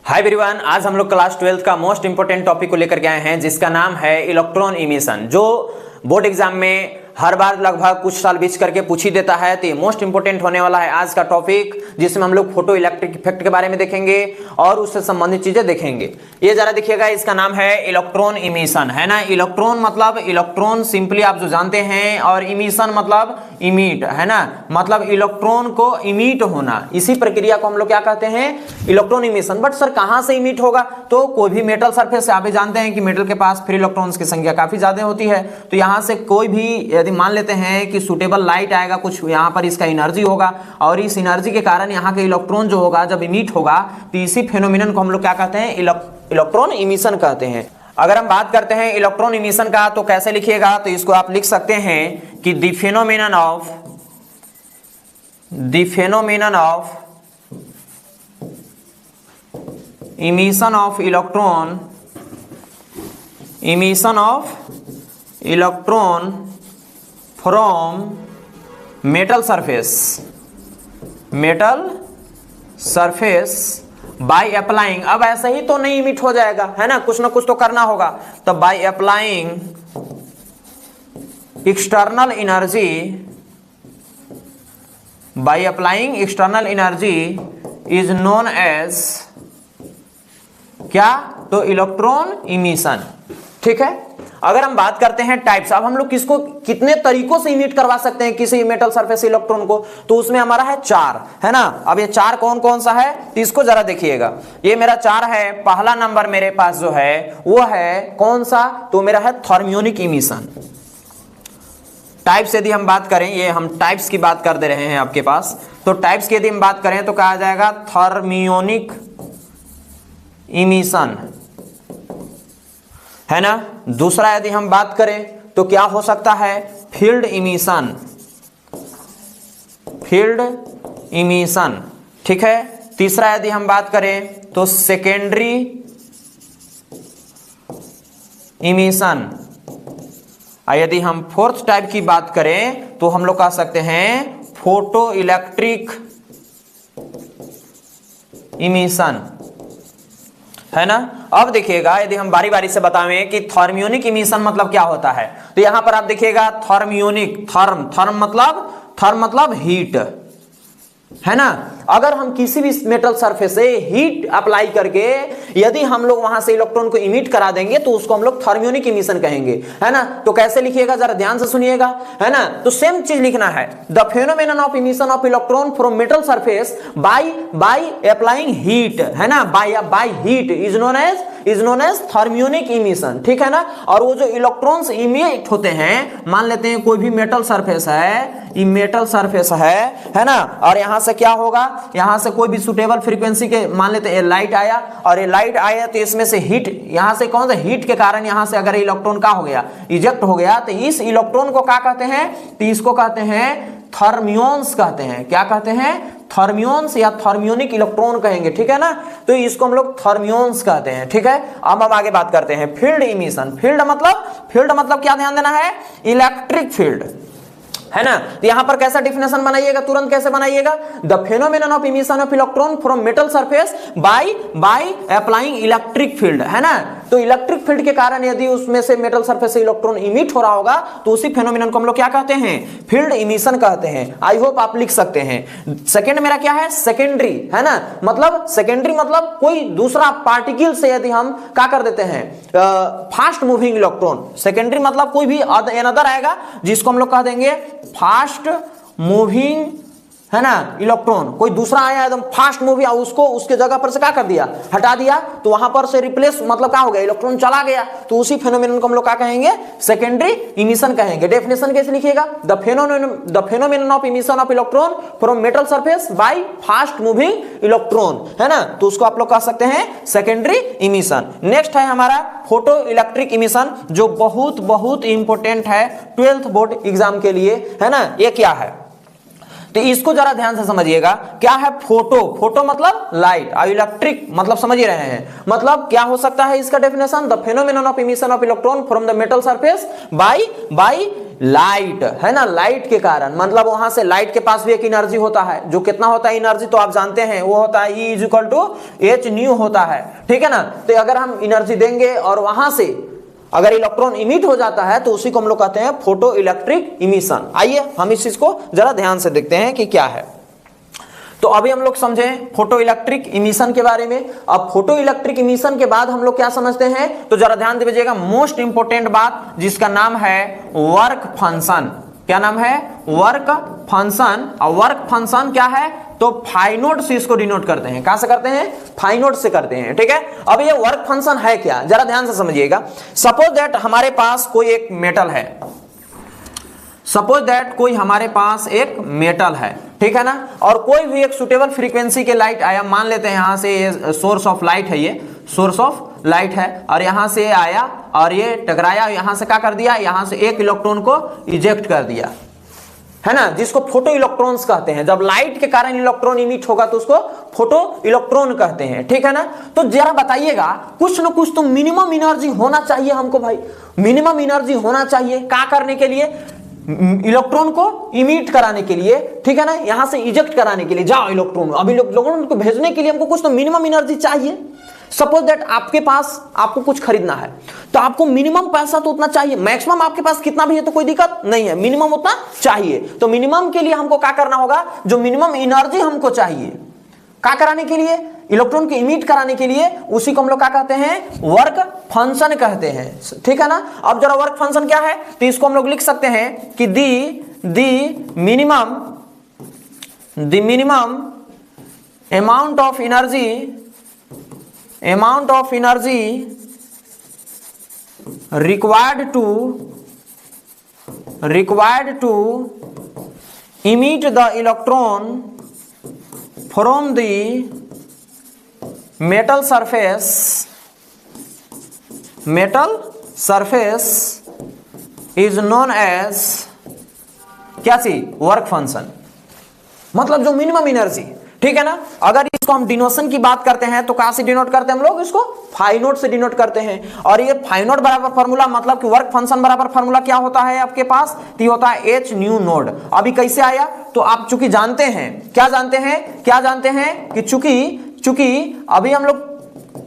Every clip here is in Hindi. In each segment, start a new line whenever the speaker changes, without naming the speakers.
हाय एवरीवन, आज हम लोग क्लास 12 का मोस्ट इंपोर्टेंट टॉपिक को लेकर के आए हैं जिसका नाम है इलेक्ट्रॉन इमिशन, जो बोर्ड एग्जाम में हर बार लगभग कुछ साल बीच करके पूछ ही देता है। तो ये मोस्ट इंपोर्टेंट होने वाला है आज का टॉपिक, जिसमें हम लोग फोटो इलेक्ट्रिक इफेक्ट के बारे में देखेंगे और उससे संबंधित चीजें देखेंगे। ये जरा देखिएगा, इसका नाम है इलेक्ट्रॉन इमिशन, है ना। इलेक्ट्रॉन मतलब इलेक्ट्रॉन सिंपली आप जो जानते हैं, और इमिशन मतलब इमिट, है ना, मतलब इलेक्ट्रॉन को इमिट होना। इसी प्रक्रिया को हम लोग क्या कहते हैं, इलेक्ट्रॉन इमिशन। बट सर कहां से इमिट होगा? तो कोई भी मेटल सरफेस से, आप जानते हैं कि मेटल के पास फ्री इलेक्ट्रॉन्स की संख्या काफी ज्यादा होती है, तो यहां से कोई भी यदि मान लेते हैं कि सुटेबल लाइट आएगा, कुछ यहाँ पर इसका एनर्जी होगा, और इस एनर्जी के कारण यहाँ के इलेक्ट्रॉन जो होगा जब इमिट होगा, तो इसी फेनोमेनन को हम लोग क्या कहते हैं, इलेक्ट्रॉन इमिशन कहते हैं। अगर हम बात करते हैं इलेक्ट्रॉन इमिशन का, तो कैसे लिखिएगा? तो इसको आप लिख सकते हैं कि the phenomenon of emission of electron from metal surface by applying. अब ऐसे ही तो नहीं इमिट हो जाएगा, है ना, कुछ ना कुछ तो करना होगा। तो by applying external energy is known as क्या? तो इलेक्ट्रॉन इमिशन। ठीक है। अगर हम बात करते हैं टाइप्स, अब हम लोग किसको कितने तरीकों से इमिट करवा सकते हैं किसी मेटल सरफेस इलेक्ट्रॉन को, तो उसमें हमारा है 4, है ना। अब ये 4 कौन कौन सा है, तो इसको जरा देखिएगा। ये मेरा 4 है। पहला नंबर मेरे पास जो है वो है कौन सा, तो मेरा है थर्मियोनिक इमिशन। टाइप्स यदि हम बात करें, ये हम टाइप्स की बात कर दे रहे हैं आपके पास, तो टाइप्स की यदि हम बात करें तो कहा जाएगा थर्मियोनिक इमिशन, है ना। दूसरा यदि हम बात करें तो क्या हो सकता है, फील्ड इमिशन। ठीक है। तीसरा यदि हम बात करें तो सेकेंडरी इमिशन। यदि हम फोर्थ टाइप की बात करें तो हम लोग कह सकते हैं फोटो इलेक्ट्रिक इमिशन, है ना। अब देखिएगा, यदि हम बारी बारी से बतावें कि थर्मियोनिक इमिशन मतलब क्या होता है, तो यहां पर आप देखिएगा थर्मियोनिक, थर्म मतलब हीट, है ना। अगर हम किसी भी मेटल सरफेस से हीट अप्लाई करके यदि हम लोग वहां से इलेक्ट्रॉन को इमिट करा देंगे तो उसको हम लोग थर्मियोनिक इमिशन कहेंगे, है ना। तो कैसे लिखिएगा, जरा ध्यान से सुनिएगा, है ना। तो सेम चीज लिखना है, the phenomenon of emission of electron from metal surface by applying heat, है ना, by heat is known as thermionic emission. ठीक है ना। और वो जो इलेक्ट्रॉन्स इमिट होते हैं, मान लेते हैं कोई भी मेटल सरफेस है ना, और यहां से क्या होगा, यहां से कोई भी सुटेबल फ्रीक्वेंसी के, मान लेते हैं लाइट आया, और ये लाइट आया तो इसमें से हीट, यहां से कौन सा हीट के कारण यहां से अगर इलेक्ट्रॉन का हो गया, इजेक्ट हो गया, तो इस इलेक्ट्रॉन को क्या कहते हैं, तो इसको कहते हैं थर्मियोन्स कहते हैं। क्या कहते हैं? थर्मियोन्स या थर्मियोनिक इलेक्ट्रॉन कहेंगे। ठीक है ना। तो इसको हम लोग थर्मियोन्स कहते हैं। ठीक है। अब हम आगे बात करते हैं फील्ड इमिशन। फील्ड मतलब क्या ध्यान देना है, इलेक्ट्रिक फील्ड, है ना। तो यहां पर कैसा डिफिनेशन बनाइएगा, तुरंत कैसे बनाइएगा, the phenomenon of emission of electron from metal surface by applying electric field, है ना। तो इलेक्ट्रिक फील्ड के कारण यदि उसमें से मेटल सरफेस से इलेक्ट्रॉन इमिट हो रहा होगा, तो उसी फेनोमेनन को हम लोग क्या कहते हैं, फील्ड इमिशन कहते हैं। आई होप आप लिख सकते हैं। सेकंड मेरा क्या है, सेकेंडरी, है ना। मतलब सेकेंडरी मतलब कोई दूसरा पार्टिकल से यदि हम क्या कर देते हैं, फास्ट मूविंग इलेक्ट्रॉन। सेकेंडरी मतलब कोई भी अनदर आएगा जिसको हम लोग कह देंगे फास्ट मूविंग, है ना, इलेक्ट्रॉन। कोई दूसरा आया एकदम फास्ट मूवी, उसको उसके जगह पर से क्या कर दिया, हटा दिया, तो वहां पर से रिप्लेस मतलब क्या हो गया, इलेक्ट्रॉन चला गया, तो उसी फेनोमेनन को हम लोग क्या कहेंगे, सेकेंडरी इमिशन कहेंगे। डेफिनेशन कैसे लिखिएगा, the phenomenon of emission of electron from metal surface bye fast moving electron, है ना। तो उसको आप लोग कह सकते हैं सेकेंडरी इमिशन। नेक्स्ट है हमारा फोटो इलेक्ट्रिक इमिशन, जो बहुत इंपॉर्टेंट है 12th बोर्ड एग्जाम के लिए, है ना। ये क्या है, तो इसको जरा ध्यान से समझिएगा, क्या है फोटो, फोटो मतलब लाइट, और इलेक्ट्रिक मतलब समझ ही रहे हैं, मतलब क्या हो सकता है इसका definition, the phenomenon of emission of electron from the metal surface by light, है ना, लाइट के कारण, मतलब वहां से लाइट के पास भी एक एनर्जी होता है, जो कितना होता है एनर्जी तो आप जानते हैं, वो होता है E equal to H nu होता है, ठीक है ना। तो अगर हम एनर्जी देंगे और वहां से अगर इलेक्ट्रॉन इमिट हो जाता है तो उसी को हम लोग कहते हैं फोटो इलेक्ट्रिक इमिशन। आइए हम इस चीज को जरा ध्यान से देखते हैं कि क्या है। तो अभी हम लोग समझे फोटो इलेक्ट्रिक इमिशन के बारे में। अब फोटो इलेक्ट्रिक इमिशन के बाद हम लोग क्या समझते हैं, तो जरा ध्यान दीजिएगा, मोस्ट इंपोर्टेंट बात जिसका नाम है वर्क फंक्शन। क्या नाम है? Work function. और वर्क फंक्शन क्या है, तो फाई नोट से इसको डिनोट करते हैं। कहां से करते हैं? फाई नोट से करते हैं, ठीक है। अब ये वर्क फंक्शन है क्या, जरा ध्यान से समझिएगा। सपोज दैट हमारे पास कोई एक मेटल है, सपोज दैट कोई हमारे पास एक मेटल है, ठीक है ना, और कोई भी एक सुटेबल फ्रीक्वेंसी के लाइट आया, मान लेते हैं यहां से ये सोर्स ऑफ लाइट है, ये सोर्स ऑफ लाइट है, और यहां से आया और ये टकराया, यहां से क्या कर दिया, यहां से एक इलेक्ट्रॉन को इजेक्ट कर दिया, है ना, जिसको फोटो इलेक्ट्रॉन्स कहते हैं। जब लाइट के कारण इलेक्ट्रॉन इमिट होगा तो उसको फोटो इलेक्ट्रॉन कहते हैं, ठीक है ना। तो जरा बताइएगा, कुछ ना कुछ तो मिनिमम एनर्जी होना चाहिए हमको भाई, मिनिमम एनर्जी होना चाहिए, क्या करने के लिए, इलेक्ट्रॉन को इमिट कराने के लिए, ठीक है ना, यहां से इजेक्ट कराने के लिए, जाओ इलेक्ट्रॉन, अभी इलेक्ट्रॉन को भेजने के लिए हमको कुछ तो मिनिमम एनर्जी चाहिए। सपोज दैट आपके पास, आपको कुछ खरीदना है तो आपको मिनिमम पैसा तो उतना चाहिए, मैक्सिमम आपके पास कितना भी है तो कोई दिक्कत नहीं है, मिनिमम उतना चाहिए। तो मिनिमम के लिए हमको क्या करना होगा, जो मिनिमम एनर्जी हमको चाहिए क्या कराने के लिए, इलेक्ट्रॉन को इमिट कराने के लिए, उसी को हम लोग क्या कहते हैं, वर्क फंक्शन कहते हैं, ठीक है ना। अब जरा वर्क फंक्शन क्या है, तो इसको हम लोग लिख सकते हैं कि दी minimum amount of energy required to emit the electron from the metal surface is known as क्या सी, वर्क फंक्शन, मतलब जो मिनिमम एनर्जी, ठीक है ना। अगर इसको हम डिनोशन की बात करते हैं तो कहां से डिनोट करते हैं हम लोग, इसको फाई नोट से डिनोट करते हैं। और ये फाई नोट बराबर फार्मूला, मतलब कि वर्क फंक्शन बराबर फार्मूला क्या होता है आपके पास, तो ये होता है एच न्यू नोड। अभी कैसे आया, तो आप चूंकि जानते हैं, क्या जानते हैं कि चूंकि अभी हम लोग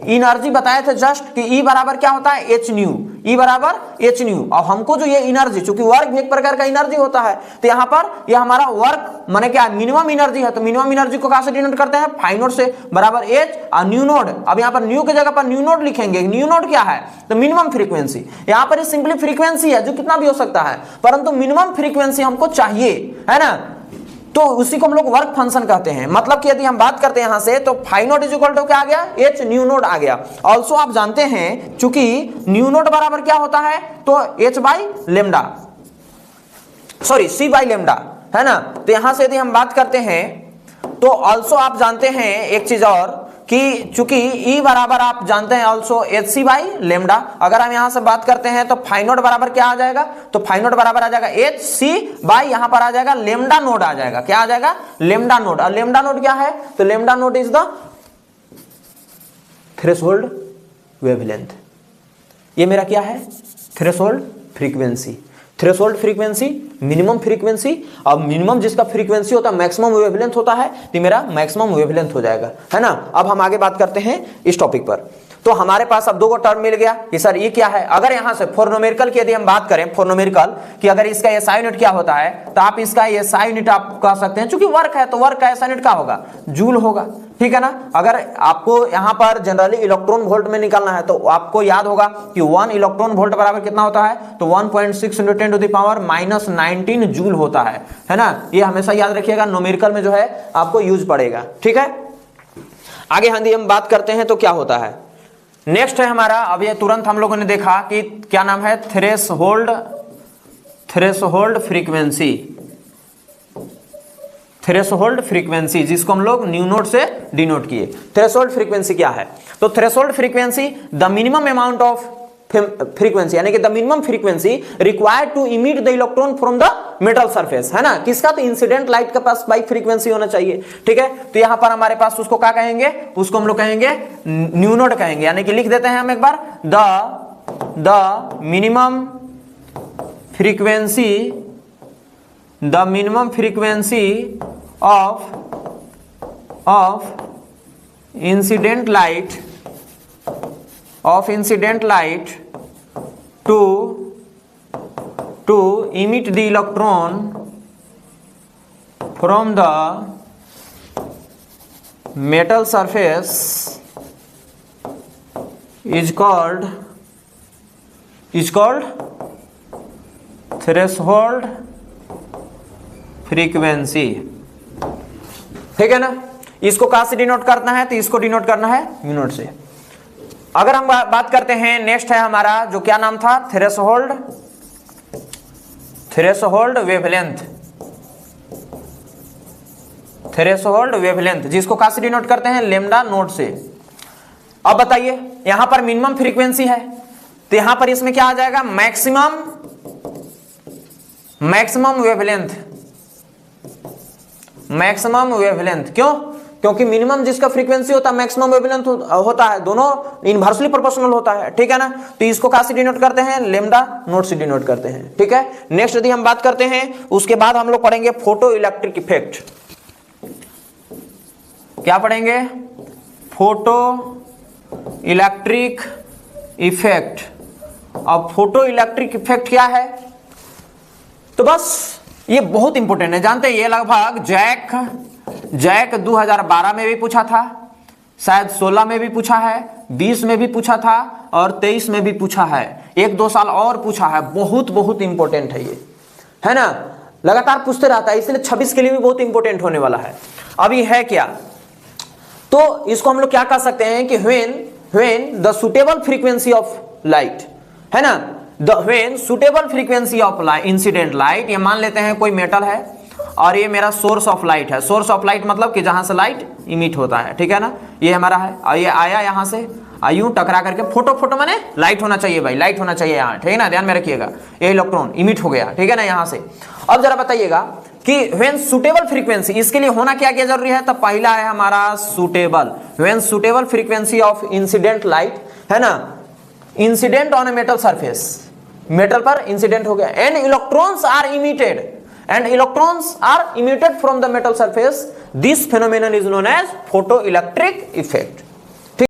एनर्जी बताए थे जस्ट कि E बराबर क्या होता है, एच न्यू, E बराबर एच न्यू। और हमको जो ये एनर्जी, चूंकि वर्क भी एक प्रकार का एनर्जी होता है, तो यहाँ पर ये हमारा वर्क माने क्या, मिनिमम एनर्जी है, तो मिनिमम एनर्जी को कहां से डिनोट करते हैं, फाई नोट से, बराबर एच और न्यू नोड। अब यहाँ पर न्यू की जगह पर न्यू नोड लिखेंगे। न्यू नोड क्या है, तो मिनिमम फ्रीक्वेंसी। यहाँ पर सिंपली फ्रीक्वेंसी है जो कितना भी हो सकता है, परंतु मिनिमम फ्रीक्वेंसी हमको चाहिए, है ना, तो उसी को हम लोग वर्क फंक्शन कहते हैं। मतलब कि यदि हम बात करते हैं यहां से, तो phi naught is equal to क्या आ गया, एच न्यू नोड आ गया। ऑल्सो आप जानते हैं चूंकि न्यू नोड बराबर क्या होता है, तो H by lambda, sorry C by lambda, है ना। तो यहां से यदि हम बात करते हैं तो ऑल्सो आप जानते हैं एक चीज और, कि चूंकि E बराबर आप जानते हैं also H C by lambda. अगर हम यहां से बात करते हैं तो फाई नोट बराबर क्या आ जाएगा, तो फाई नोट बराबर आ जाएगा एच सी बाई, यहां पर आ जाएगा लेमडा नोड आ जाएगा, क्या आ जाएगा, लेमडा नोड। और लेमडा नोड क्या है, तो lambda node is the threshold wavelength. ये मेरा क्या है, threshold frequency. Threshold frequency, minimum frequency, अब मिनिमम जिसका फ्रीक्वेंसी होता है मैक्सिमम वेवलेंथ होता है, तो मेरा मैक्सिमम वेवलेंथ हो जाएगा, है ना। अब हम आगे बात करते हैं इस टॉपिक पर। तो हमारे पास अब दो को टर्म मिल गया कि सर ये क्या है। अगर यहां से फॉर न्यूमेरिकल की यदि हम बात करें, फॉर न्यूमेरिकल कि अगर इसका एसआई यूनिट क्या होता है, तो आप इसका एसआई यूनिट आप कह सकते हैं, चूंकि वर्क है तो वर्क का एसआई यूनिट क्या होगा, जूल होगा, ठीक है ना। अगर आपको यहां पर जनरली इलेक्ट्रॉन वोल्ट में निकालना है तो आपको याद होगा कि 1 इलेक्ट्रॉन वोल्ट बराबर कितना होता है, तो 1.6 × 10⁻⁻19 जूल होता है ना। ये हमेशा याद रखिएगा, न्यूमेरिकल में जो है आपको यूज पड़ेगा, ठीक है। आगे हम बात करते हैं तो क्या होता है, नेक्स्ट है हमारा, अब ये तुरंत हम लोगों ने देखा कि क्या नाम है, थ्रेशोल्ड फ्रीक्वेंसी। थ्रेशोल्ड फ्रीक्वेंसी जिसको हम लोग न्यू नोड से डिनोट किए। थ्रेशोल्ड फ्रीक्वेंसी क्या है, तो threshold frequency the minimum amount of frequency, यानी कि the minimum frequency required to emit the electron from the metal surface, है ना, किसका, तो इंसिडेंट लाइट के पास बाई फ्रीक्वेंसी होना चाहिए, ठीक है। तो यहां पर हमारे पास उसको क्या कहेंगे, उसको हम लोग कहेंगे न्यू नोड कहेंगे, यानी कि लिख देते हैं हम एक बार, the minimum frequency of incident light to emit the electron from the metal surface is called threshold frequency, ठीक है ना। इसको कहां से डिनोट करना है, तो इसको डिनोट करना है यूनिट से। अगर हम बात करते हैं, नेक्स्ट है हमारा जो क्या नाम था, थ्रेशोल्ड वेवलेंथ, जिसको कहां से डिनोट करते हैं, लेम्डा नोट से। अब बताइए यहां पर मिनिमम फ्रीक्वेंसी है, तो यहां पर इसमें क्या आ जाएगा, मैक्सिमम वेवलेंथ। क्यों, क्योंकि मिनिमम जिसका फ्रीक्वेंसी होता है मैक्सिमम वेवलेंथ होता है, दोनों इनवर्सली प्रोपोर्शनल होता है, ठीक है ना। तो इसको कहां से डिनोट करते हैं, लेम्डा नोट से डिनोट करते हैं, ठीक है। नेक्स्ट यदि हम बात करते हैं, उसके बाद हम लोग पढ़ेंगे फोटो इलेक्ट्रिक इफेक्ट। क्या पढ़ेंगे, फोटो इलेक्ट्रिक इफेक्ट। अब फोटो इलेक्ट्रिक इफेक्ट क्या है, तो बस ये बहुत इंपॉर्टेंट है, जानते हैं, ये लगभग जैक 2012 में भी पूछा था, शायद 16 में भी पूछा है, 20 में भी पूछा था और 23 में भी पूछा है, 1-2 साल और पूछा है। बहुत इंपॉर्टेंट है ये, है ना, लगातार पूछते रहता है, इसलिए 26 के लिए भी बहुत इंपॉर्टेंट होने वाला है। अभी है क्या, तो इसको हम लोग क्या कह सकते हैं कि when the suitable frequency of light, है ना, when suitable frequency of incident light, ये मान लेते हैं कोई मेटल है और ये मेरा सोर्स ऑफ लाइट है। सोर्स ऑफ लाइट मतलब कि जहां से लाइट इमिट होता है, ठीक है ना, ये हमारा है, और ये आया यहां से, यूं टकरा करके, फोटो माने लाइट होना चाहिए भाई, लाइट होना चाहिए यहाँ, ठीक है ना, ध्यान में रखिएगा, ये इलेक्ट्रॉन इमिट हो गया, ठीक है ना, यहां से। अब जरा बताइएगा कि व्हेन सुटेबल फ्रीक्वेंसी, इसके लिए होना क्या क्या जरूरी है, तो पहला है हमारा suitable, when suitable frequency of incident light, है ना, incident on a metal surface, metal पर इंसिडेंट हो गया, and electrons are emitted from the metal surface, this phenomenon is known as photo electric effect.